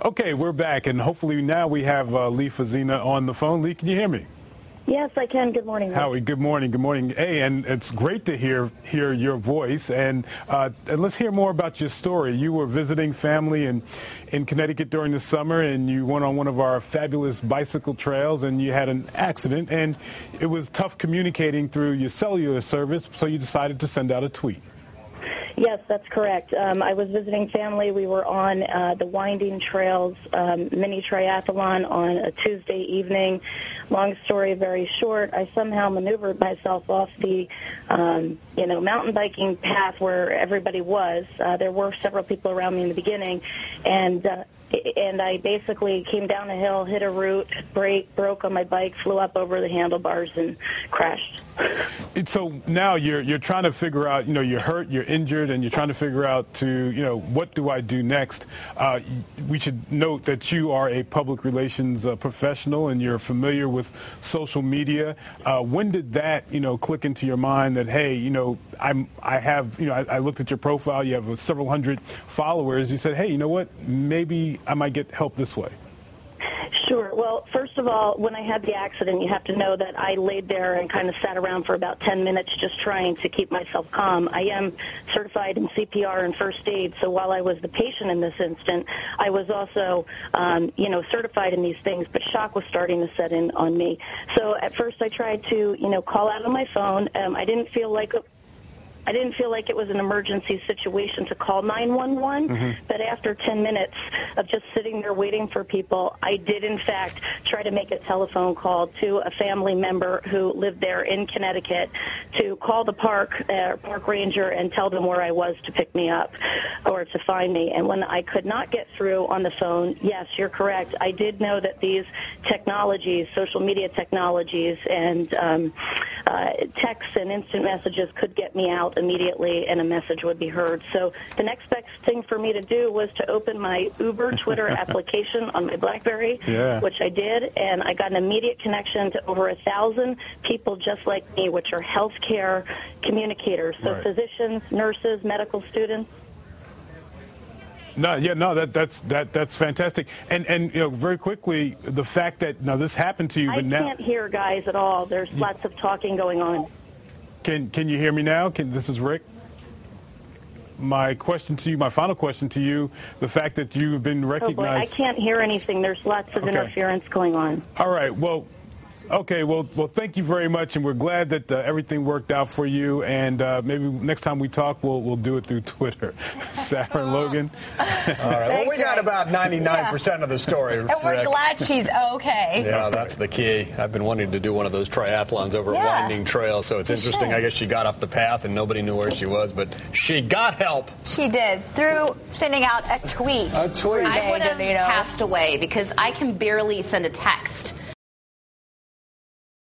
Okay, we're back, and hopefully now we have Leigh Fazzina on the phone. Leigh, can you hear me? Yes, I can. Good morning. Howie, good morning. Good morning. Hey, and it's great to hear your voice. And let's hear more about your story. You were visiting family in Connecticut during the summer, and you went on one of our fabulous bicycle trails, and you had an accident, and it was tough communicating through your cellular service, so you decided to send out a tweet. Yes, that's correct. I was visiting family. We were on the Winding Trails mini triathlon on a Tuesday evening. Long story very short, I somehow maneuvered myself off the mountain biking path where everybody was. There were several people around me in the beginning, and I basically came down a hill, hit a root, broke on my bike, flew up over the handlebars, and crashed. So now you're trying to figure out, you're hurt, you're injured, and you're trying to figure out what do I do next? We should note that you are a public relations professional, and you're familiar with social media. When did that, click into your mind that, hey, I looked at your profile, you have several hundred followers. You said, hey, you know what? Maybe I might get help this way. Sure. Well, first of all, when I had the accident, you have to know that I laid there and kind of sat around for about 10 minutes just trying to keep myself calm. I am certified in CPR and first aid, so while I was the patient in this instant, I was also, certified in these things, but shock was starting to set in on me. So at first I tried to, call out on my phone. I didn't feel like it was an emergency situation to call 911, but after 10 minutes of just sitting there waiting for people, I did, in fact, try to make a telephone call to a family member who lived there in Connecticut to call the park ranger and tell them where I was to pick me up or to find me. And when I could not get through on the phone, yes, you're correct. I did know that these technologies, social media technologies, and texts and instant messages could get me out immediately and a message would be heard. So the next best thing for me to do was to open my Uber Twitter application on my BlackBerry, which I did, and I got an immediate connection to over 1,000 people just like me, which are healthcare communicators, so physicians, nurses, medical students. That's fantastic. And very quickly, the fact that now this happened to you, but now I can't hear guys at all. There's lots of talking going on. Can you hear me now? This is Rick. My question to you, my final question to you, the fact that you've been recognized. Oh boy, I can't hear anything. There's lots of interference going on. All right. Well, thank you very much, and we're glad that everything worked out for you. And maybe next time we talk, we'll do it through Twitter. Sarah and Logan. All right. Well, we got about 99% of the story. And we're glad she's okay. Yeah, that's the key. I've been wanting to do one of those triathlons over a winding trail, so it's interesting. I guess she got off the path and nobody knew where she was, but she got help. She did, through sending out a tweet. I would have passed away because I can barely send a text.